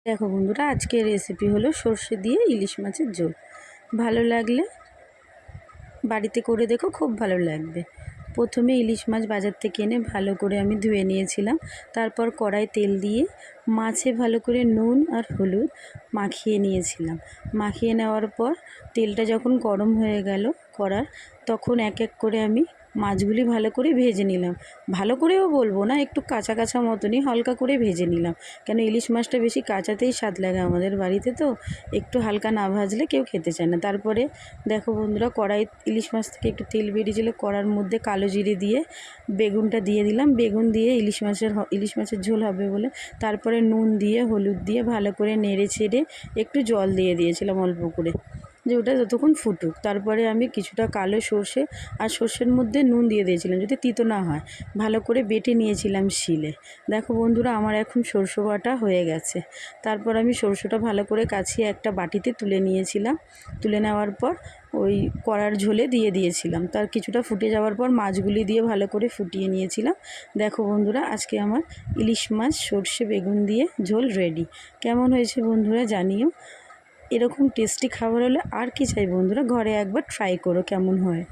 দেখো বন্ধুরা, আজকের রেসিপি হলো সর্ষে দিয়ে ইলিশ মাছের ঝোল। ভালো লাগলে বাড়িতে করে দেখো, খুব ভালো লাগবে। প্রথমে ইলিশ মাছ বাজার থেকে এনে ভালো করে আমি ধুয়ে নিয়েছিলাম। তারপর কড়াই তেল দিয়ে মাছে ভালো করে নুন আর হলুদ মাখিয়ে নিয়েছিলাম। মাখিয়ে নেওয়ার পর তেলটা যখন গরম হয়ে গেল কড়ার, তখন এক এক করে আমি মাছগুলি ভালো করে ভেজে নিলাম। ভালো করেও বলবো না, একটু কাঁচা কাঁচা মতনই হালকা করে ভেজে নিলাম, কেন ইলিশ মাছটা বেশি কাঁচাতেই স্বাদ লাগে আমাদের বাড়িতে, তো একটু হালকা না ভাজলে কেউ খেতে চায় না। তারপরে দেখো বন্ধুরা, কড়াই ইলিশ মাছ থেকে একটু তেল বেরিয়েছিল, কড়ার মধ্যে কালো জিরে দিয়ে বেগুনটা দিয়ে দিলাম। বেগুন দিয়ে ইলিশ মাছের ঝোল হবে বলে তারপরে নুন দিয়ে হলুদ দিয়ে ভালো করে নেড়ে ছেড়ে একটু জল দিয়ে দিয়েছিলাম অল্প করে, যে ওটা যতক্ষণ ফুটুক। তারপরে আমি কিছুটা কালো সর্ষে আর সর্ষের মধ্যে নুন দিয়ে দিয়েছিলাম যাতে তিতো না হয়। ভালো করে বেটে নিয়েছিলাম শিলে। দেখো বন্ধুরা, আমার এখন সরষে বাটা হয়ে গেছে। তারপর আমি সরষেটা ভালো করে কাছিয়ে একটা বাটিতে তুলে নিয়েছিলাম। তুলে নেওয়ার পর ওই কড়ার ঝোলে দিয়ে দিয়েছিলাম। তার কিছুটা ফুটে যাওয়ার পর মাছগুলি দিয়ে ভালো করে ফুটিয়ে নিয়েছিলাম। দেখো বন্ধুরা, আজকে আমার ইলিশ মাছ সর্ষে বেগুন দিয়ে ঝোল রেডি। কেমন হয়েছে বন্ধুরা জানিও। এরকম টেস্টি খাবার হলে আর কি চাই বন্ধুরা, ঘরে একবার ট্রাই করো কেমন হয়।